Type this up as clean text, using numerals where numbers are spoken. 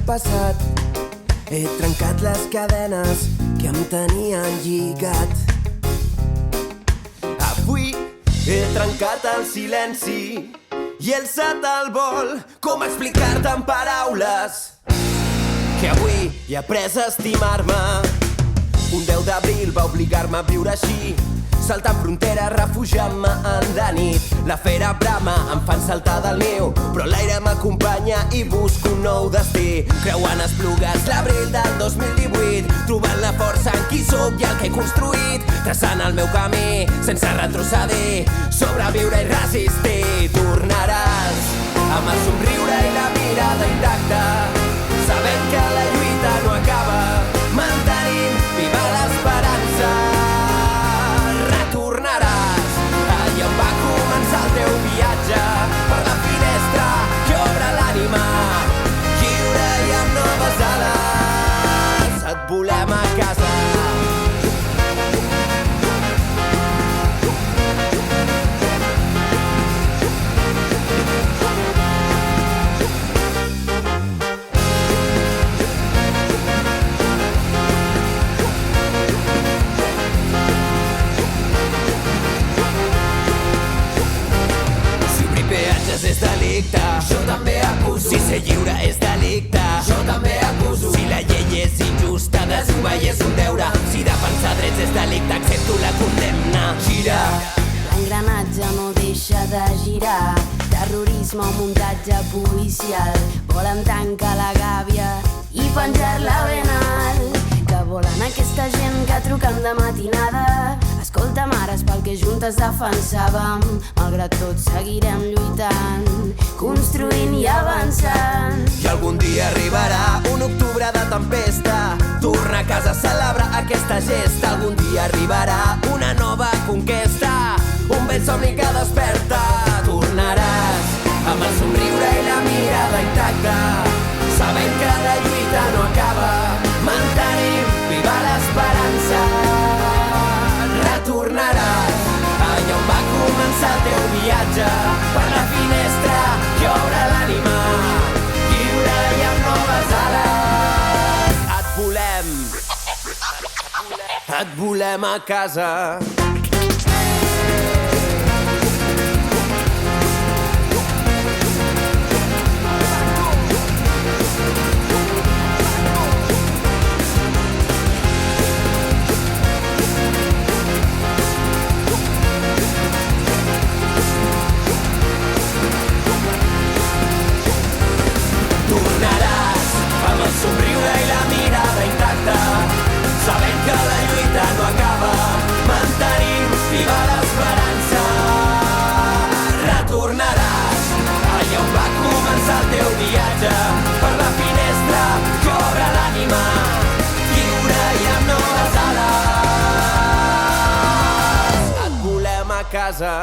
passat. He trencat les cadenes que em tenien lligat. Avui he trencat el silenci i he alçat el vol. Com explicar-te en paraules que avui he après a estimar-me? Un 10 d'abril va obligar-me a viure així, saltant fronteres, refugiant-me en la nit. La fera brama em fan saltar del niu, però l'aire m'acompanya i busco un nou destí. Creuant esplugues l'abril del 2018, trobant la força en qui sóc i el que he construït, traçant el meu camí sense retrocedir, sobreviure i resistir. Tornaràs amb el somriure i la mirada intacta, sabent que la lluita no acaba, mantenint viva l'esperança. Retornaràs allà on va començar el teu viatge, per la finestra que obre l'ànima, lliure i amb noves ales. Et volem a casa. És delicte, jo també acuso. Si ser lliure és delicte, jo també acuso. Si la llei és injusta, desobeir és un deure. Si defensar drets és delicte, accepto la condemna. Gira. L'engranatge no deixa de girar, terrorisme o muntatge policial. Volen tancar la gàbia i penjar-la ben alt. Que volen aquesta gent que truquen de matinada. Escolta, mares, pel que juntes defensàvem, malgrat tot seguirem lluitant, construint i avançant. I algun dia arribarà un octubre de tempesta, tornar a casa, celebrar aquesta gesta. Algun dia arribarà una nova conquesta, un vell somni que desperta. Tornaràs amb el somriure i la mirada intacta, sabent que la lluita no acaba, mantenim viva l'esperança. Retornaràs allà on va començar el teu viatge, per la finestra que obre l'ànima, lliure i amb noves ales. Et volem a casa. Tornaràs amb el somriure i la mirada intacta, sabent que la lluita no acaba, mantenim viva l'esperança. Retornaràs allà on va començar el teu viatge, per la finestra que obre l'ànima, lliure i amb noves ales. Et volem a casa.